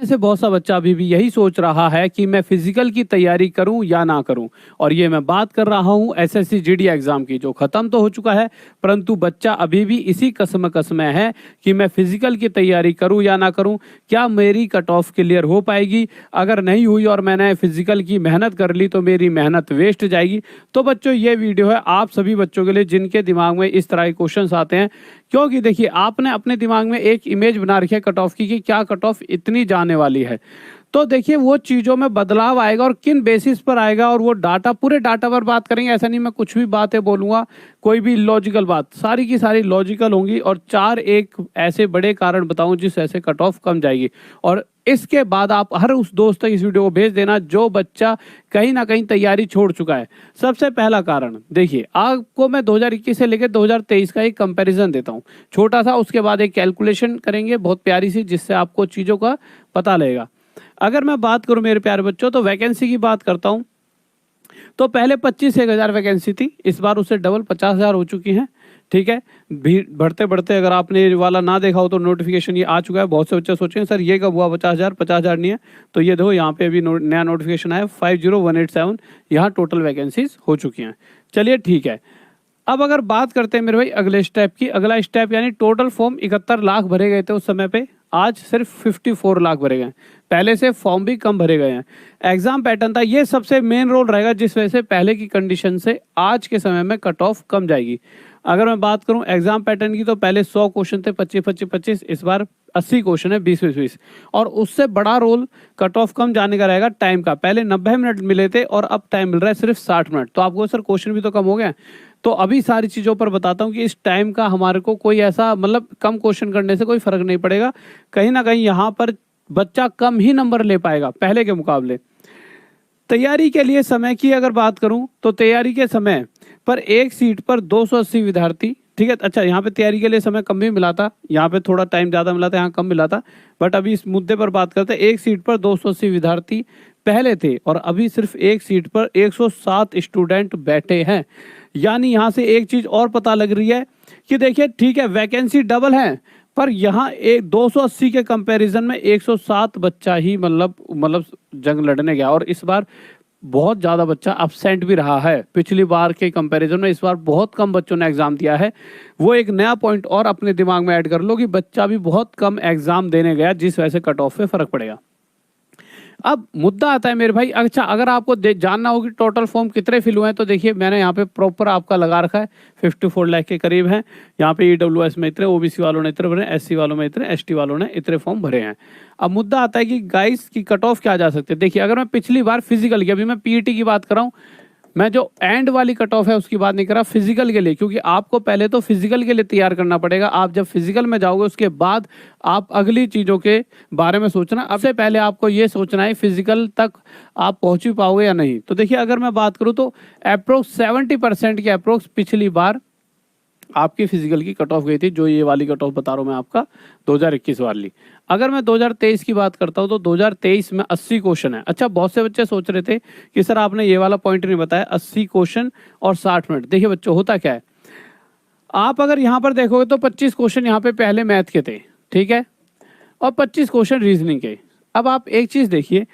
में से बहुत सा बच्चा अभी भी यही सोच रहा है कि मैं फिजिकल की तैयारी करूं या ना करूं। और ये मैं बात कर रहा हूं एसएससी जीडी एग्जाम की, जो खत्म तो हो चुका है, परंतु बच्चा अभी भी इसी कसम में है कि मैं फिजिकल की तैयारी करूं या ना करूं। क्या मेरी कट ऑफ क्लियर हो पाएगी? अगर नहीं हुई और मैंने फिजिकल की मेहनत कर ली तो मेरी मेहनत वेस्ट जाएगी। तो बच्चों, ये वीडियो है आप सभी बच्चों के लिए जिनके दिमाग में इस तरह के क्वेश्चंस आते हैं। क्योंकि देखिए, आपने अपने दिमाग में एक इमेज बना रखी है कट ऑफ की कि क्या कट ऑफ इतनी जाने वाली है। तो देखिए, वो चीज़ों में बदलाव आएगा और किन बेसिस पर आएगा, और वो डाटा, पूरे डाटा पर बात करेंगे। ऐसा नहीं मैं कुछ भी बातें बोलूँगा, कोई भी लॉजिकल बात, सारी की सारी लॉजिकल होंगी। और चार एक ऐसे बड़े कारण बताऊँ जिस वजह से कट ऑफ कम जाएगी। और इसके बाद आप हर उस दोस्त तक इस वीडियो को भेज देना जो बच्चा कहीं ना कहीं तैयारी छोड़ चुका है। सबसे पहला कारण देखिए, आपको मैं 2021 से लेकर 2023 का एक कंपैरिजन देता हूँ छोटा सा, उसके बाद एक कैलकुलेशन करेंगे बहुत प्यारी सी, जिससे आपको चीज़ों का पता लगेगा। अगर मैं बात करूं मेरे प्यारे बच्चों, तो वैकेंसी की बात करता हूं, तो पहले 25,000 वैकेंसी थी, इस बार उससे डबल 50,000 हो चुकी हैं। ठीक है, भीड़ बढ़ते बढ़ते, अगर आपने ये वाला ना देखा हो तो नोटिफिकेशन ये आ चुका है। बहुत से बच्चे सोचेंगे सर ये कब हुआ 50,000? 50,000 नहीं है, तो ये देखो यहाँ पे अभी नया नोटिफिकेशन आया 50187, यहाँ टोटल वैकेंसीज हो चुकी हैं। चलिए ठीक है, अब अगर बात करते हैं मेरे भाई अगले स्टेप की। अगला स्टेप यानी टोटल फॉर्म 71 लाख भरे गए थे उस समय पे, आज सिर्फ 54 लाख भरे गए। पहले से फॉर्म भी कम भरे गए हैं। एग्जाम पैटर्न था, ये सबसे मेन रोल रहेगा जिस वजह से पहले की कंडीशन से आज के समय में कट ऑफ कम जाएगी। अगर मैं बात करूं एग्जाम पैटर्न की, तो पहले 100 क्वेश्चन थे, 25-25-25, इस बार 80 क्वेश्चन है, 20-20-20। और उससे बड़ा रोल कट ऑफ कम जाने का रहेगा टाइम का। पहले 90 मिनट मिले थे और अब टाइम मिल रहा है सिर्फ 60 मिनट। तो आपको सर क्वेश्चन भी तो कम हो गए। तो अभी सारी चीज़ों पर बताता हूँ कि इस टाइम का हमारे को कोई ऐसा, मतलब कम क्वेश्चन करने से कोई फर्क नहीं पड़ेगा। कहीं ना कहीं यहाँ पर बच्चा कम ही नंबर ले पाएगा पहले के मुकाबले। तैयारी के लिए समय की अगर बात करूं, तो तैयारी के समय पर एक सीट पर 280 विद्यार्थी, ठीक है। अच्छा, यहाँ पे तैयारी के लिए समय कम भी मिला था, यहाँ पे थोड़ा टाइम ज़्यादा मिला था, यहाँ कम मिला था। बट अभी इस मुद्दे पर बात करते हैं। एक सीट पर 280 विद्यार्थी पहले थे और अभी सिर्फ एक सीट पर 107 स्टूडेंट बैठे हैं। यानी यहाँ से एक चीज़ और पता लग रही है कि देखिए, ठीक है वैकेंसी डबल है, पर यहाँ एक 280 के कंपैरिजन में 107 बच्चा ही मतलब जंग लड़ने गया। और इस बार बहुत ज़्यादा बच्चा अब्सेंट भी रहा है। पिछली बार के कंपैरिजन में इस बार बहुत कम बच्चों ने एग्ज़ाम दिया है। वो एक नया पॉइंट और अपने दिमाग में ऐड कर लो कि बच्चा भी बहुत कम एग्ज़ाम देने गया, जिस वजह से कट ऑफ पे फ़र्क पड़ेगा। अब मुद्दा आता है मेरे भाई, अच्छा अगर आपको जानना हो कि टोटल फॉर्म कितने फिल हुए हैं, तो देखिए मैंने यहाँ पे प्रॉपर आपका लगा रखा है, 54 लाख के करीब हैं। यहाँ पे ईडब्ल्यूएस में इतने, ओबीसी वालों ने इतने भरे, एससी वालों में इतने, एसटी वालों ने इतने फॉर्म भरे हैं। अब मुद्दा आता है कि गाइस की कट ऑफ क्या जा सकते हैं। देखिए, अगर मैं पिछली बार फिजिकल की, अभी मैं पीईटी की बात कर रहा हूँ, मैं जो एंड वाली कट ऑफ है उसकी बात नहीं कर रहा, फिजिकल के लिए। क्योंकि आपको पहले तो फिजिकल के लिए तैयार करना पड़ेगा। आप जब फिजिकल में जाओगे उसके बाद आप अगली चीज़ों के बारे में सोचना। अब से पहले आपको ये सोचना है फिजिकल तक आप पहुंच ही पाओगे या नहीं। तो देखिए, अगर मैं बात करूं तो अप्रोक्स 70% की अप्रोक्स पिछली बार आपकी फिजिकल की कट ऑफ गई थी, जो ये वाली कट ऑफ बता रहा हूँ मैं आपका 2021 वाली। अगर मैं 2023 की बात करता हूँ, तो 2023 में 80 क्वेश्चन है। अच्छा, बहुत से बच्चे सोच रहे थे कि सर आपने ये वाला पॉइंट नहीं बताया, 80 क्वेश्चन और 60 मिनट। देखिए बच्चों, होता क्या है, आप अगर यहाँ पर देखोगे तो 25 क्वेश्चन यहाँ पे पहले मैथ के थे, ठीक है, और 25 क्वेश्चन रीजनिंग के। अब आप एक चीज़ देखिए,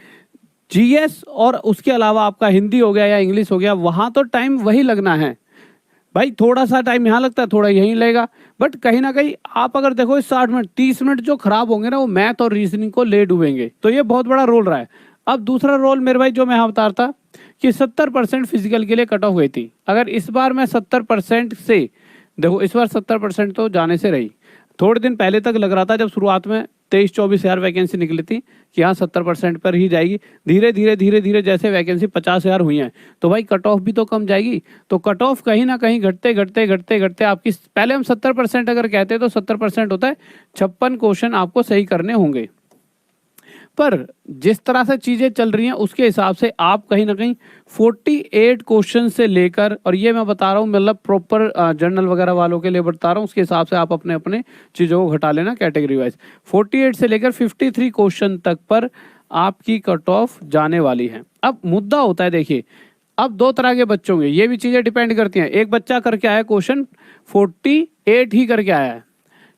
जीएस और उसके अलावा आपका हिंदी हो गया या इंग्लिश हो गया, वहाँ तो टाइम वही लगना है भाई। थोड़ा सा टाइम यहाँ लगता है, थोड़ा यहीं लगेगा, बट कहीं ना कहीं आप अगर देखो 60 मिनट, 30 मिनट जो खराब होंगे ना, वो मैथ और रीजनिंग को ले डूबेंगे। तो ये बहुत बड़ा रोल रहा है। अब दूसरा रोल मेरे भाई, जो मैं यहाँ बता रहा था कि 70% फिजिकल के लिए कट ऑफ गई थी। अगर इस बार मैं 70% से, देखो इस बार 70% तो जाने से रही। थोड़े दिन पहले तक लग रहा था, जब शुरुआत में 23-24 हज़ार वैकेंसी निकली थी, कि हाँ 70% पर ही जाएगी। धीरे धीरे जैसे वैकेंसी 50,000 हुई हैं, तो भाई कट ऑफ भी तो कम जाएगी। तो कट ऑफ कहीं ना कहीं घटते आपकी, पहले हम 70% अगर कहते हैं तो 70% होता है 56 क्वेश्चन आपको सही करने होंगे। पर जिस तरह से चीज़ें चल रही हैं उसके हिसाब से आप कहीं ना कहीं 48 क्वेश्चन से लेकर, और ये मैं बता रहा हूँ मतलब प्रॉपर जर्नल वगैरह वालों के लिए बता रहा हूँ, उसके हिसाब से आप अपने अपने चीज़ों को घटा लेना कैटेगरी वाइज। 48 से लेकर 53 क्वेश्चन तक पर आपकी कट ऑफ जाने वाली है। अब मुद्दा होता है, देखिए अब दो तरह के बच्चे होंगे, ये भी चीज़ें डिपेंड करती हैं। एक बच्चा करके आया क्वेश्चन 48 ही करके आया है,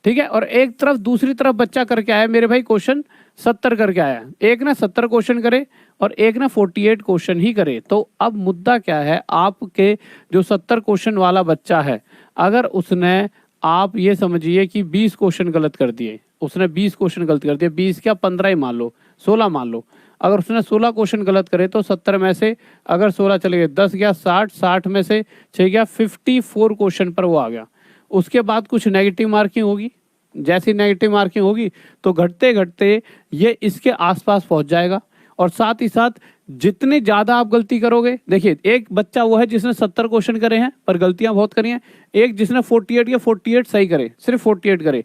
ठीक है, और एक तरफ दूसरी तरफ बच्चा करके आया मेरे भाई क्वेश्चन 70 करके आया। एक ने 70 क्वेश्चन करे और एक ने 48 क्वेश्चन ही करे। तो अब मुद्दा क्या है, आपके जो 70 क्वेश्चन वाला बच्चा है, अगर उसने, आप ये समझिए कि 20 क्वेश्चन गलत कर दिए, उसने 20 क्वेश्चन गलत कर दिए, 20 क्या 15 ही मान लो, 16 मान लो। अगर उसने 16 क्वेश्चन गलत करे तो 70 में से अगर 16 चले गए, 10 गया 60, 60 में से 6 गया 54 क्वेश्चन पर वो आ गया। उसके बाद कुछ नेगेटिव मार्किंग होगी, जैसी नेगेटिव मार्किंग होगी तो घटते घटते ये इसके आसपास पहुंच जाएगा। और साथ ही साथ जितने ज़्यादा आप गलती करोगे, देखिए एक बच्चा वो है जिसने 70 क्वेश्चन करे हैं पर गलतियां बहुत करी हैं, एक जिसने 48 या 48 सही करे, सिर्फ 48 करे।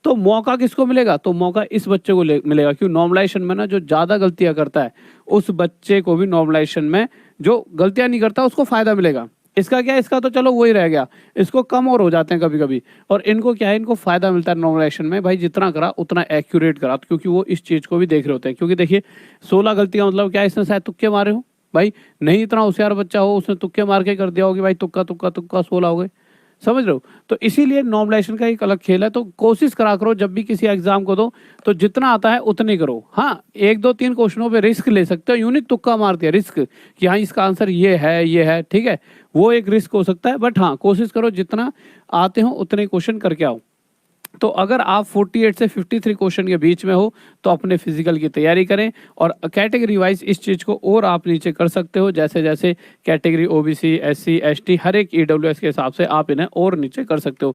तो मौका किसको मिलेगा? तो मौका इस बच्चे को मिलेगा, क्यों? नॉर्मलाइजेशन में ना जो ज़्यादा गलतियां करता है उस बच्चे को भी नॉर्मलाइजेशन में जो गलतियां नहीं करता उसको फ़ायदा मिलेगा। इसका क्या है, इसका तो चलो वही रह गया, इसको कम और हो जाते हैं कभी कभी, और इनको क्या है, इनको फायदा मिलता है नॉर्मलाइजेशन में, भाई जितना करा उतना एक्यूरेट करा, क्योंकि वो इस चीज़ को भी देख रहे होते हैं। क्योंकि देखिए 16 गलतियां मतलब क्या, इसने शायद तुक्के मारे हो, भाई नहीं इतना होशियार बच्चा हो उसने तुक्के मार के कर दिया हो कि भाई तुक्का तुक्का तुक्का 16 हो गए, समझ रहे हो? तो इसीलिए नॉर्मलाइजेशन का एक अलग खेल है। तो कोशिश करा करो जब भी किसी एग्जाम को दो तो जितना आता है उतने करो। हाँ, 1 2 3 क्वेश्चनों पे रिस्क ले सकते हो, यूनिक तुक्का मार दिया रिस्क कि हाँ इसका आंसर ये है, ठीक है, वो एक रिस्क हो सकता है। बट हाँ, कोशिश करो जितना आते हो उतने क्वेश्चन करके आओ। तो अगर आप 48 से 53 क्वेश्चन के बीच में हो तो अपने फिजिकल की तैयारी करें, और कैटेगरी वाइज इस चीज़ को और आप नीचे कर सकते हो, जैसे जैसे कैटेगरी ओबीसी, एससी, एसटी, हर एक ईडब्ल्यूएस के हिसाब से आप इन्हें और नीचे कर सकते हो।